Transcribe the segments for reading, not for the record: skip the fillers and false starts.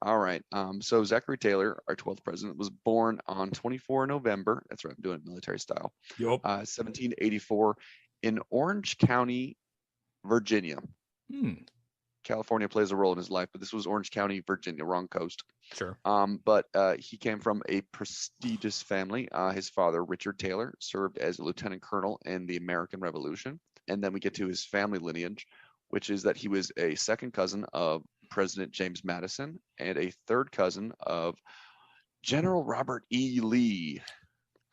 All right. So Zachary Taylor, our 12th president, was born on 24 November. That's right. I'm doing it military style. Yup. 1784 in Orange County, Virginia. Hmm. California plays a role in his life, but this was Orange County, Virginia, wrong coast. Sure. But he came from a prestigious family. His father, Richard Taylor, served as a lieutenant colonel in the American Revolution. And then we get to his family lineage, which is that he was a second cousin of President James Madison and a third cousin of General Robert E. Lee.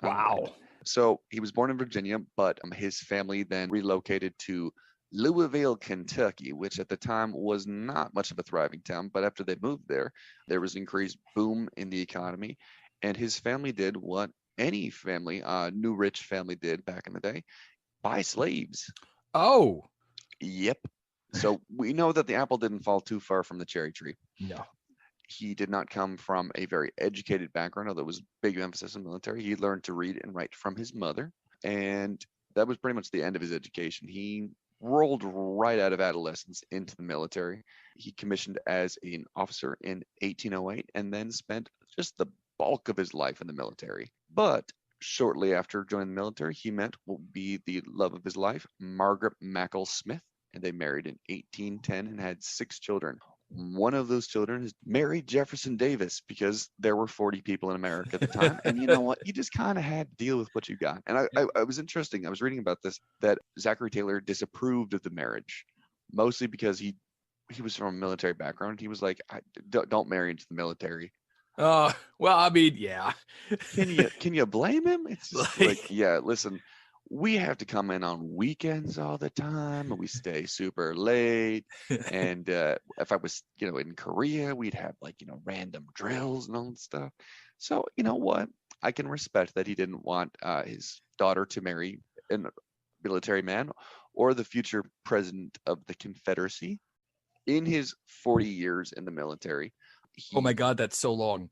All right. Wow. So he was born in Virginia, but his family then relocated to Louisville, Kentucky, which at the time was not much of a thriving town. But after they moved there, there was increased boom in the economy. And his family did what any family, new rich family did back in the day, buy slaves. Oh. Yep. So we know that the apple didn't fall too far from the cherry tree. No. He did not come from a very educated background, although there was big emphasis in the military. He learned to read and write from his mother, and that was pretty much the end of his education. He rolled right out of adolescence into the military. He commissioned as an officer in 1808 and then spent just the bulk of his life in the military. But shortly after joining the military, he met what would be the love of his life, Margaret Mackle Smith, and they married in 1810 and had 6 children. One of those children is Mary Jefferson Davis because there were 40 people in America at the time. And you know what? You just kind of had to deal with what you got. And I was interesting. I was reading about this that Zachary Taylor disapproved of the marriage, mostly because he was from a military background. He was like, don't marry into the military. Well, I mean, yeah. Can you blame him? It's just like, yeah, listen, we have to come in on weekends all the time and we stay super late. And if I was, in Korea, we'd have like, random drills and all that stuff. So, you know what? I can respect that he didn't want his daughter to marry a military man or the future president of the Confederacy. In his 40 years in the military, Oh my he God, that's so long.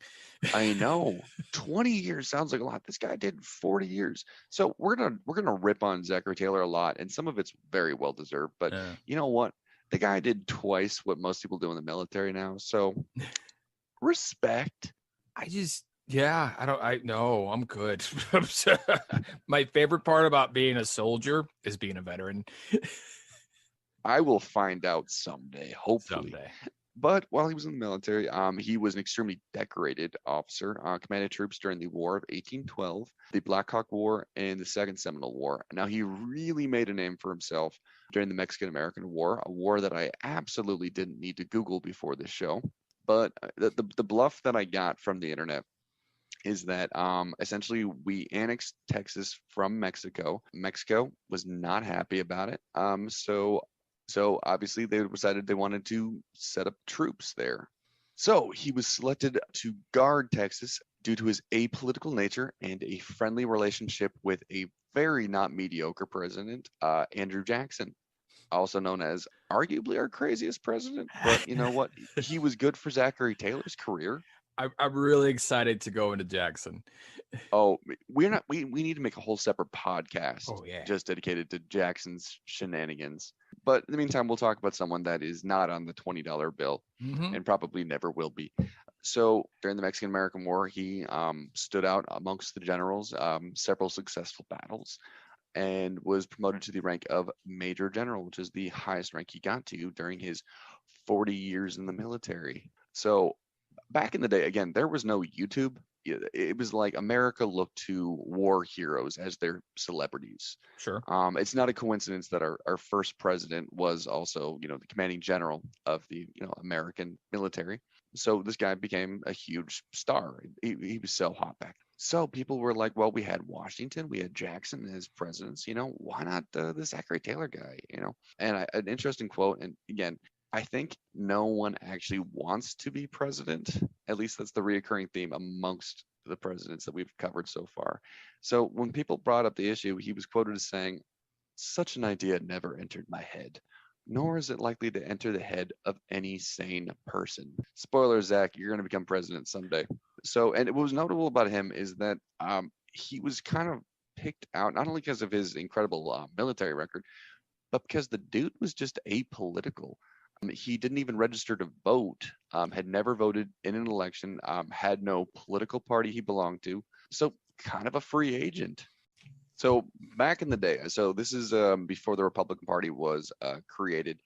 I know. 20 years sounds like a lot. This guy did 40 years. So we're gonna rip on Zachary Taylor a lot, and some of it's very well deserved. But Yeah. you know what? The guy did twice what most people do in the military now. So respect. I know, I'm good. My favorite part about being a soldier is being a veteran. I will find out someday, hopefully. Someday. But while he was in the military, he was an extremely decorated officer, commanded troops during the War of 1812, the Black Hawk War, and the Second Seminole War. Now, he really made a name for himself during the Mexican-American War, a war that I absolutely didn't need to Google before this show. But the bluff that I got from the internet is that essentially we annexed Texas from Mexico. Mexico was not happy about it. So obviously they decided they wanted to set up troops there. So he was selected to guard Texas due to his apolitical nature and a friendly relationship with a very not mediocre president, Andrew Jackson, also known as arguably our craziest president. But you know what? He was good for Zachary Taylor's career. I'm really excited to go into Jackson. Oh, we're not. We need to make a whole separate podcast Oh yeah. just dedicated to Jackson's shenanigans. But in the meantime, we'll talk about someone that is not on the $20 bill Mm-hmm. and probably never will be. So during the Mexican American War, he stood out amongst the generals, several successful battles, and was promoted to the rank of Major General, which is the highest rank he got to during his 40 years in the military. So back in the day, again, there was no YouTube. It was like America looked to war heroes as their celebrities. Sure. It's not a coincidence that our first president was also, the commanding general of the, American military. So this guy became a huge star. He was so hot back. So people were like, well, we had Washington, we had Jackson as presidents, why not the Zachary Taylor guy, And an interesting quote, and again, I think no one actually wants to be president. At least that's the reoccurring theme amongst the presidents that we've covered so far. So when people brought up the issue, he was quoted as saying, "Such an idea never entered my head, nor is it likely to enter the head of any sane person." Spoiler, Zach, you're going to become president someday. So, and what was notable about him is that he was kind of picked out not only because of his incredible military record, but because the dude was just apolitical. He didn't even register to vote, had never voted in an election, had no political party he belonged to. So kind of a free agent. So back in the day, so this is before the Republican Party was created.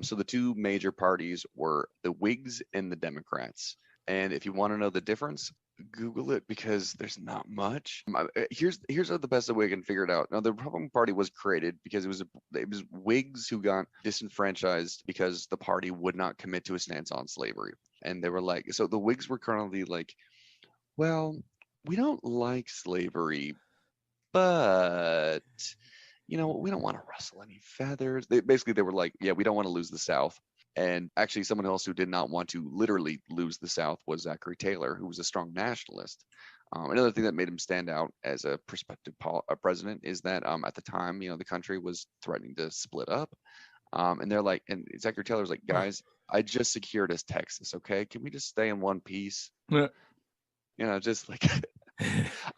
So the two major parties were the Whigs and the Democrats. And if you want to know the difference, Google it because there's not much. Here's the best way I can figure it out. Now, the Republican Party was created because it was Whigs who got disenfranchised because the party would not commit to a stance on slavery, and they were like, so the Whigs were currently like, well, we don't like slavery, but we don't want to rustle any feathers. They were like, yeah, we don't want to lose the South. And actually, someone else who did not want to literally lose the South was Zachary Taylor, who was a strong nationalist. Another thing that made him stand out as a prospective president is that at the time, the country was threatening to split up. And they're like, and Zachary Taylor's like, guys, I just secured us Texas. Okay, can we just stay in one piece? Yeah. Just like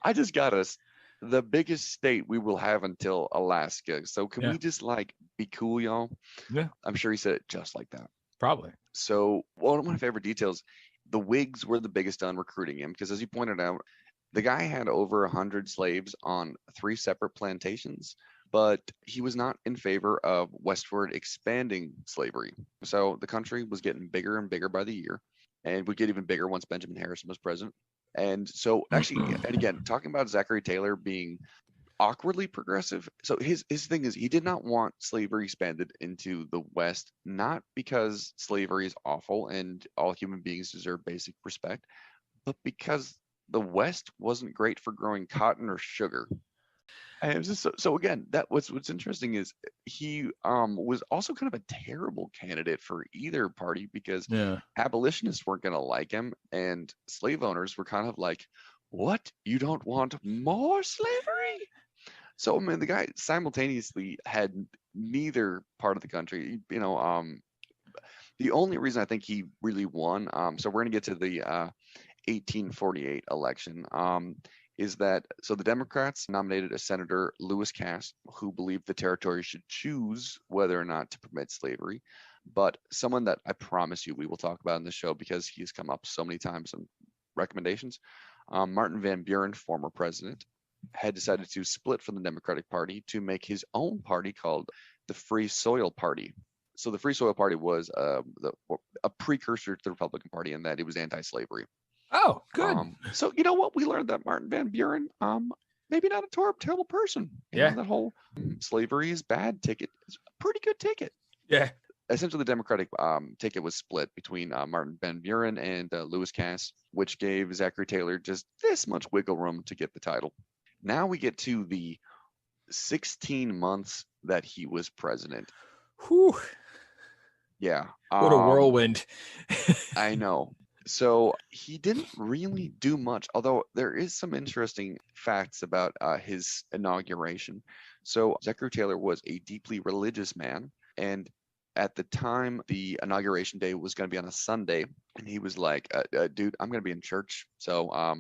I just got us the biggest state we will have until Alaska. So can we just like be cool, y'all? Yeah. I'm sure he said it just like that. Probably. So one of my favorite details, the Whigs were the biggest on recruiting him because, as you pointed out, the guy had over 100 slaves on 3 separate plantations, but he was not in favor of westward expanding slavery. So the country was getting bigger and bigger by the year, and would get even bigger once Benjamin Harrison was president. And so actually, and again, talking about Zachary Taylor being awkwardly progressive. So his thing is he did not want slavery expanded into the West, not because slavery is awful and all human beings deserve basic respect, but because the West wasn't great for growing cotton or sugar. And it was just so again, that what's interesting is he was also kind of a terrible candidate for either party because abolitionists weren't going to like him, and slave owners were kind of like, "What? You don't want more slavery?" So I mean, the guy simultaneously had neither part of the country. The only reason I think he really won. So we're going to get to the 1848 election. Is that so? The Democrats nominated a Senator Lewis Cass, who believed the territory should choose whether or not to permit slavery. But someone that I promise you we will talk about in the show because he's come up so many times in recommendations, Martin Van Buren, former president, had decided to split from the Democratic Party to make his own party called the Free Soil Party. So the Free Soil Party was a precursor to the Republican Party in that it was anti-slavery. Oh, good. So you know what? We learned that Martin Van Buren, maybe not a terrible person. That whole slavery is bad ticket is a pretty good ticket. Yeah. Essentially, the Democratic ticket was split between Martin Van Buren and Lewis Cass, which gave Zachary Taylor just this much wiggle room to get the title. Now we get to the 16 months that he was president. Whew. Yeah. What a whirlwind. I know. So he didn't really do much, although there is some interesting facts about his inauguration. So Zachary Taylor was a deeply religious man, and at the time, the inauguration day was going to be on a Sunday, and he was like, dude, I'm going to be in church, so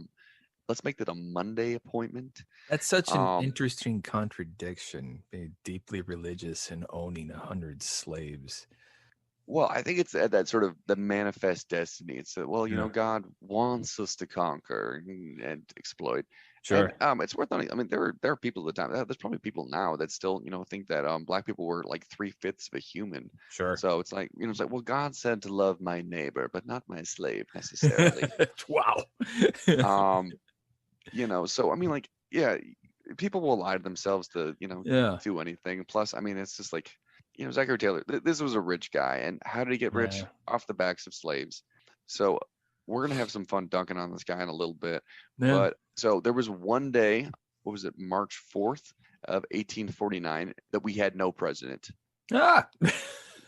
let's make that a Monday appointment. That's such an interesting contradiction, being deeply religious and owning 100 slaves. Well, I think it's that sort of the manifest destiny. It's that, God wants us to conquer and exploit. Sure. And, it's worth noting. I mean, there are people at the time. There's probably people now that still, think that Black people were like 3/5 of a human. Sure. So it's like, well, God said to love my neighbor, but not my slave necessarily. Wow. So I mean, like, yeah, people will lie to themselves to, do anything. Plus, I mean, it's just like, Zachary Taylor, this was a rich guy, and how did he get rich? Off the backs of slaves. So we're gonna have some fun dunking on this guy in a little bit. Yeah. But so there was one day, what was it, March 4th of 1849, that we had no president.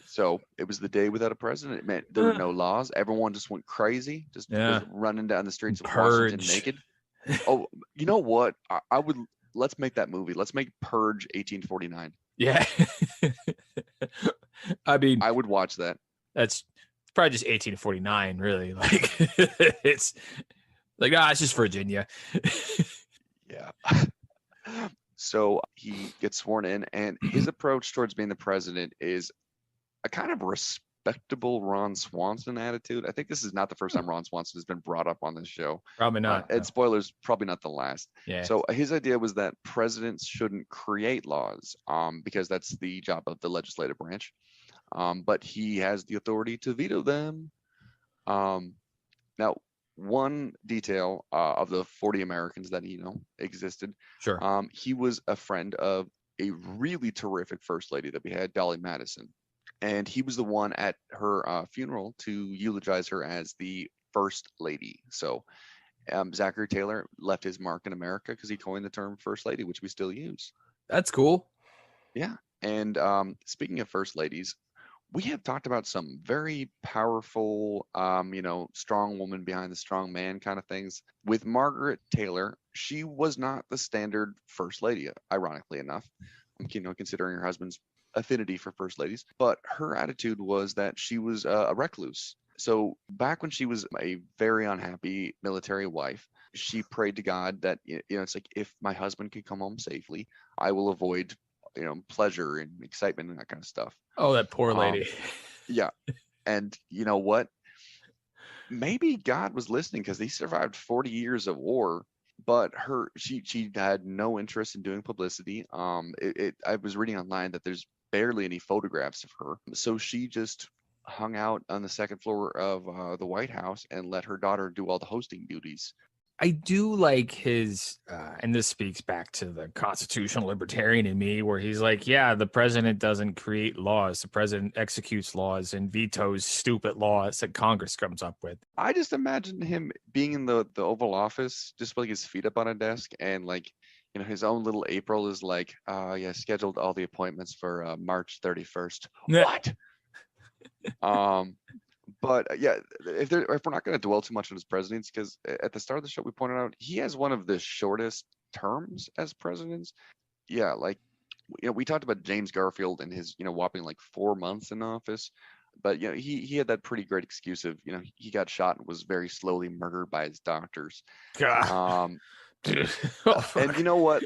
So it was the day without a president. It meant there were no laws. Everyone just went crazy, just was running down the streets of Washington naked. Oh, you know what? I would let's make that movie. Let's make Purge 1849. Yeah. I mean, I would watch that. That's probably just 1849, really. Like, it's like, it's just Virginia. Yeah. So he gets sworn in, and his approach towards being the president is a kind of respectable Ron Swanson attitude. I think this is not the first time Ron Swanson has been brought up on this show. Probably not. And spoilers, probably not the last. Yeah. So his idea was that presidents shouldn't create laws, because that's the job of the legislative branch. But he has the authority to veto them. Now, one detail of the 40 Americans that existed, Sure. he was a friend of a really terrific first lady that we had, Dolly Madison, and he was the one at her funeral to eulogize her as the first lady. So Zachary Taylor left his mark in America because he coined the term first lady, which we still use. That's cool. Yeah. And speaking of first ladies, we have talked about some very powerful, strong woman behind the strong man kind of things. With Margaret Taylor, she was not the standard first lady, ironically enough, considering her husband's affinity for first ladies. But her attitude was that she was a recluse. So back when she was a very unhappy military wife, she prayed to God that, it's like, if my husband can come home safely, I will avoid pleasure and excitement and that kind of stuff. Oh, that poor lady. Yeah. And you know what? Maybe God was listening because he survived 40 years of war, but she had no interest in doing publicity. I was reading online that there's barely any photographs of her. So she just hung out on the second floor of the White House and let her daughter do all the hosting duties. I do like his, and this speaks back to the constitutional libertarian in me, where he's like, yeah, the president doesn't create laws. The president executes laws and vetoes stupid laws that Congress comes up with. I just imagine him being in the Oval Office, just putting his feet up on a desk, and his own little April is like, scheduled all the appointments for March 31st. What? But yeah, if we're not going to dwell too much on his presidency, because at the start of the show we pointed out he has one of the shortest terms as presidents. Yeah, we talked about James Garfield and his whopping 4 months in office, but he had that pretty great excuse of he got shot and was very slowly murdered by his doctors. God. And you know what,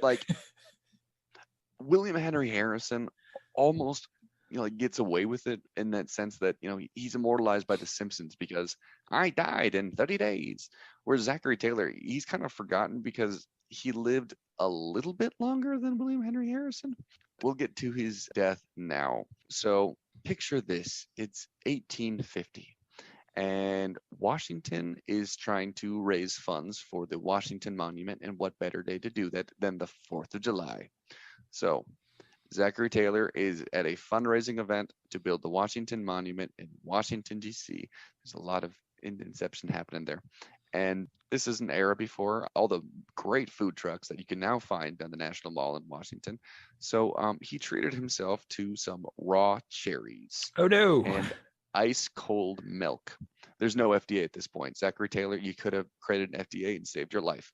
William Henry Harrison almost gets away with it in that sense that he's immortalized by The Simpsons because I died in 30 days, whereas Zachary Taylor, he's kind of forgotten because he lived a little bit longer than William Henry Harrison. We'll get to his death now. So picture this, it's 1850 and Washington is trying to raise funds for the Washington Monument, and what better day to do that than the 4th of July. So Zachary Taylor is at a fundraising event to build the Washington Monument in Washington, D.C. There's a lot of inception happening there. And this is an era before all the great food trucks that you can now find on the National Mall in Washington. So he treated himself to some raw cherries. Oh, no. And ice cold milk. There's no FDA at this point. Zachary Taylor, you could have created an FDA and saved your life.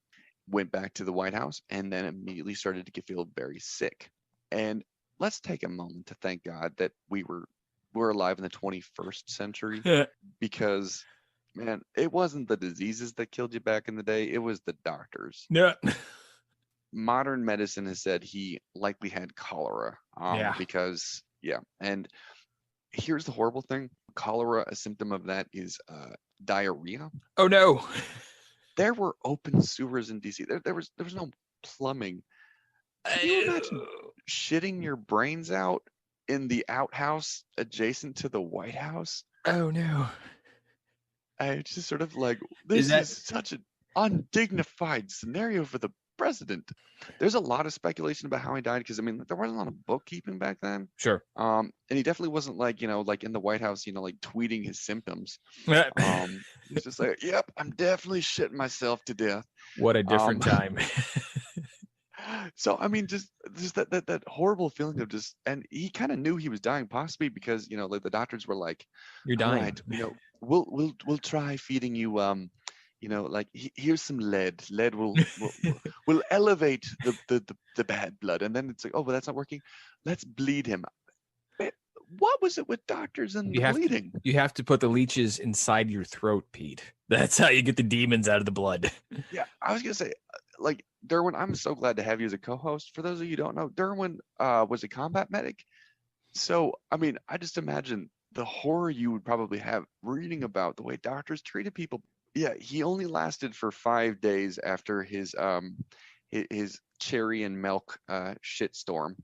Went back to the White House and then immediately started to feel very sick. And let's take a moment to thank God that we're alive in the 21st century, because, man, it wasn't the diseases that killed you back in the day. It was the doctors. Yeah. Modern medicine has said he likely had cholera. Because, and here's the horrible thing. Cholera, a symptom of that is diarrhea. Oh, no. There were open sewers in D.C. There was no plumbing. Can you imagine shitting your brains out in the outhouse adjacent to the White House? Oh, no. I just sort of this is such an undignified scenario for the president. There's a lot of speculation about how he died because, there wasn't a lot of bookkeeping back then. Sure. And he definitely wasn't in the White House, tweeting his symptoms. He's just like, yep, I'm definitely shitting myself to death. What a different time. So just that horrible feeling of just, and he kind of knew he was dying, possibly because the doctors were like, you're dying. Right, we'll try feeding you here's some lead. Lead will elevate the bad blood, and then it's like, oh, well, that's not working. Let's bleed him. What was it with doctors and bleeding? You have to put the leeches inside your throat, Pete. That's how you get the demons out of the blood. Yeah, I was gonna say, Derwin, I'm so glad to have you as a co-host. For those of you who don't know, Derwin was a combat medic. So, I just imagine the horror you would probably have reading about the way doctors treated people. Yeah, he only lasted for 5 days after his cherry and milk shitstorm,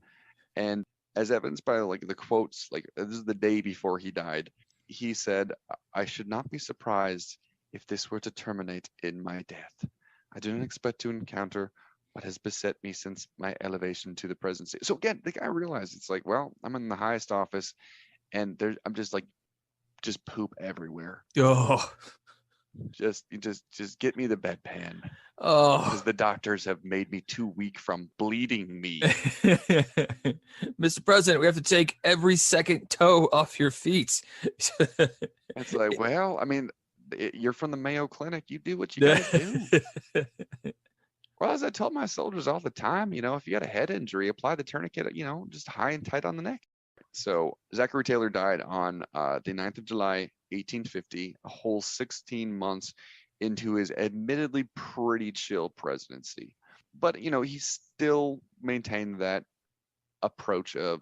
and as evidenced by like the quotes, like this is the day before he died. He said, "I should not be surprised if this were to terminate in my death. I do not expect to encounter what has beset me since my elevation to the presidency." So again, the guy realized it's like, well, I'm in the highest office, and I'm just like just poop everywhere. Oh, Just get me the bedpan because oh. the doctors have made me too weak from bleeding me. Mr. President, we have to take every second toe off your feet. It's like, well, I mean, you're from the Mayo Clinic. You do what you got to do. Well, as I tell my soldiers all the time, if you got a head injury, apply the tourniquet, just high and tight on the neck. So Zachary Taylor died on the 9th of July, 1850, a whole 16 months into his admittedly pretty chill presidency. But, he still maintained that approach of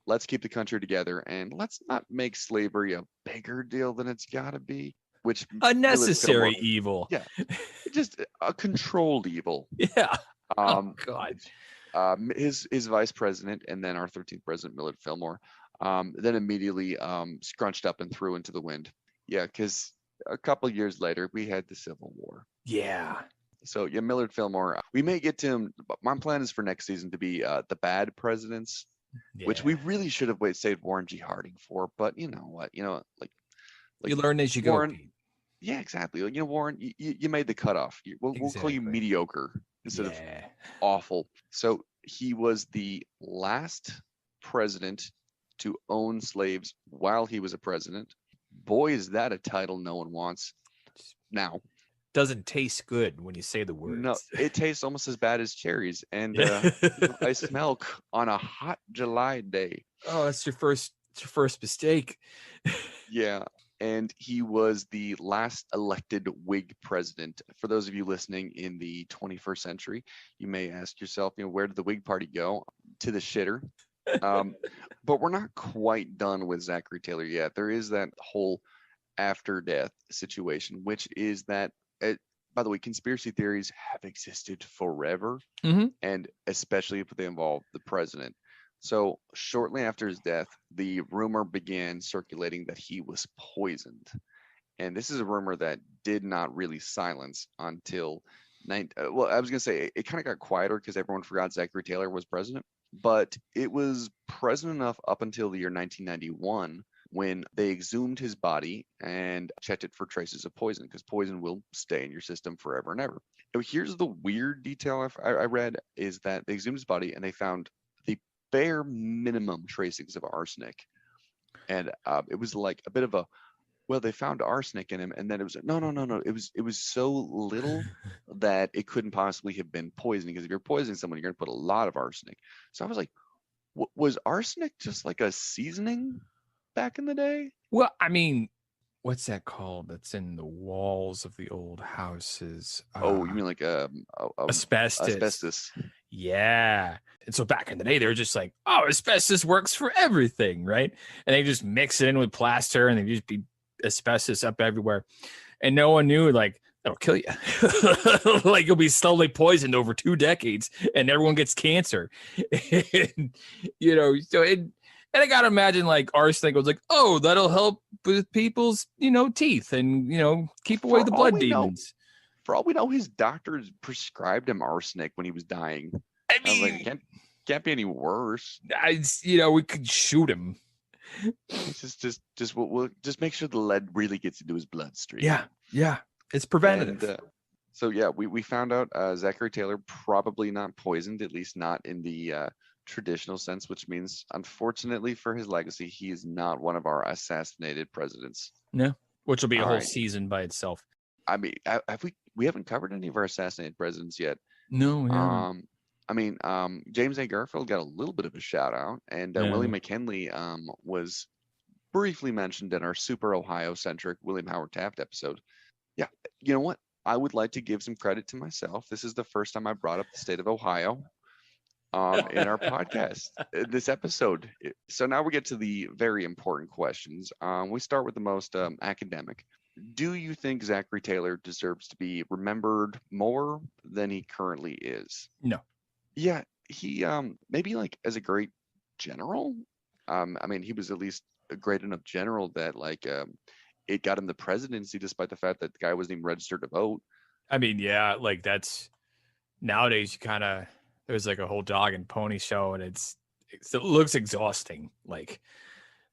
let's keep the country together and let's not make slavery a bigger deal than it's got to be, which Millard Unnecessary Fillmore, evil. yeah, just a controlled evil. Yeah. Oh God. His vice president and then our 13th president, Millard Fillmore, then immediately scrunched up and threw into the wind. Yeah, because a couple of years later, we had the Civil War. Yeah. So, yeah, Millard Fillmore, we may get to him. But my plan is for next season to be the bad presidents, which we really should have saved Warren G. Harding for. But you know what? Like you learn as you Warren, go, Pete. Yeah, exactly. Warren, you made the cutoff. We'll call you mediocre instead of awful. So he was the last president to own slaves while he was a president. Boy, is that a title no one wants. Now, doesn't taste good when you say the words. No, it tastes almost as bad as cherries and ice milk on a hot July day. Oh, it's your first mistake. Yeah. And he was the last elected Whig president. For those of you listening in the 21st century, you may ask yourself, where did the Whig Party go? To the shitter. But we're not quite done with Zachary Taylor yet. There is that whole after death situation, which is that, by the way, conspiracy theories have existed forever, and especially if they involve the president. So shortly after his death, the rumor began circulating that he was poisoned. And this is a rumor that did not really silence until, I was going to say it kind of got quieter because everyone forgot Zachary Taylor was president. But it was present enough up until the year 1991 when they exhumed his body and checked it for traces of poison, because poison will stay in your system forever and ever. Here's the weird detail I read is that they exhumed his body and they found the bare minimum tracings of arsenic. And it was like a bit of a, well, they found arsenic in him, and then it was no. It was so little that it couldn't possibly have been poisoning, because if you're poisoning someone, you're going to put a lot of arsenic. So I was like, was arsenic just like a seasoning back in the day? Well, I mean, what's that called? That's in the walls of the old houses. You mean like asbestos? Asbestos. Yeah. And so back in the day, they were just like, oh, asbestos works for everything, right? And they just mix it in with plaster, and they just be asbestos up everywhere. And no one knew, like, that'll kill you. Like, you'll be slowly poisoned over 2 decades, and everyone gets cancer. And, and I gotta imagine, like, arsenic was like, oh, that'll help with people's, teeth and, keep away the blood demons. For all we know, his doctors prescribed him arsenic when he was dying. I mean, was like, can't be any worse. We could shoot him. We'll just make sure the lead really gets into his bloodstream. Yeah, it's preventative. And, so yeah, we found out Zachary Taylor probably not poisoned, at least not in the traditional sense, which means, unfortunately for his legacy, he is not one of our assassinated presidents. No, which will be a whole season by itself. I mean, we haven't covered any of our assassinated presidents yet. No. James A. Garfield got a little bit of a shout out, and William McKinley was briefly mentioned in our super Ohio centric William Howard Taft episode. Yeah, you know what? I would like to give some credit to myself. This is the first time I brought up the state of Ohio. in our podcast, this episode. So now we get to the very important questions. We start with the most academic. Do you think Zachary Taylor deserves to be remembered more than he currently is? No. Yeah, he maybe like as a great general. I mean, he was at least a great enough general that like it got him the presidency, despite the fact that the guy wasn't even registered to vote. I mean, yeah, like that's nowadays you kind of there's like a whole dog and pony show, and it looks exhausting. Like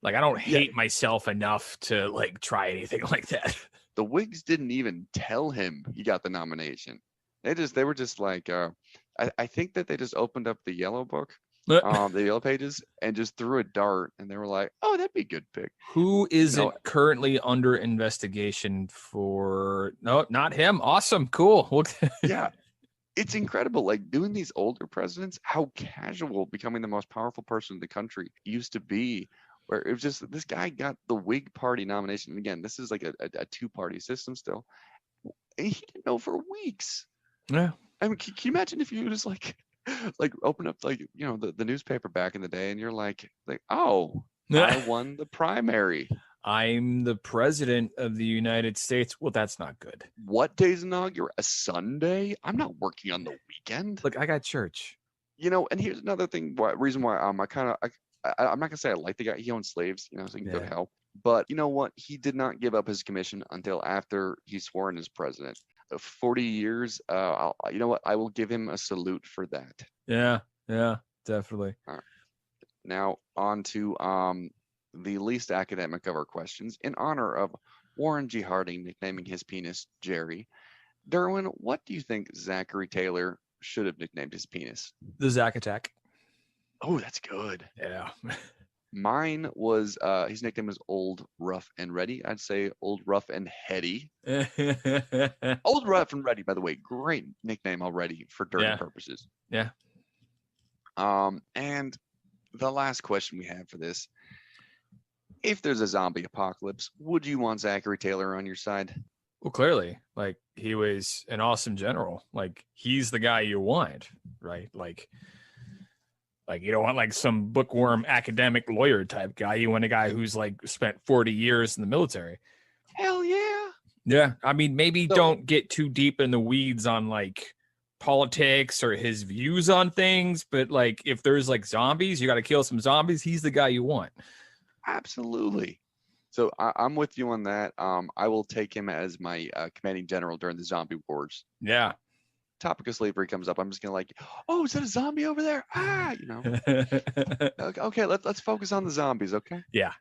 I don't Yeah, hate myself enough to like try anything like that. the Whigs didn't even tell him he got the nomination. They were just like I think that they just opened up the yellow book, the yellow pages, and just threw a dart, and they were like, "Oh, that'd be a good pick." Who is No, it currently under investigation for? No, not him. Awesome, cool. yeah, it's incredible. Like doing these older presidents, how casual becoming the most powerful person in the country used to be. Where it was just this guy got the Whig Party nomination. And again, this is like a two-party system still. And he didn't know for weeks. Yeah. I mean, can you imagine if you just like open up like the newspaper back in the day, and you're like, oh, I won the primary. I'm the president of the United States. Well, that's not good. What day's inaugural? A Sunday? I'm not working on the weekend. Look, I got church. And here's another thing. Reason why I'm not gonna say I like the guy. He owned slaves, so he can go to hell. But you know what? He did not give up his commission until after he swore in as president. 40 years. You know what? I will give him a salute for that. Yeah, definitely. Right. Now on to the least academic of our questions. In honor of Warren G. Harding nicknaming his penis Jerry, Derwin, what do you think Zachary Taylor should have nicknamed his penis? The Zach Attack. Oh, that's good. Yeah. Mine was his nickname was Old Rough and Ready. I'd say Old Rough and Heady. Old Rough and Ready, by the way, great nickname already for dirty purposes. Yeah. And the last question we have for this: if there's a zombie apocalypse, would you want Zachary Taylor on your side? Well, clearly, like he was an awesome general. Like he's the guy you want, right? Like you don't want like some bookworm academic lawyer type guy. You want a guy who's like spent 40 years in the military. Hell yeah. Yeah. I mean, maybe don't get too deep in the weeds on like politics or his views on things, but like if there's like zombies, you got to kill some zombies. He's the guy you want. Absolutely. So I'm with you on that. I will take him as my commanding general during the zombie wars. Yeah. Topic of slavery comes up. I'm just gonna oh, is that a zombie over there? Okay, let's focus on the zombies. Okay. Yeah.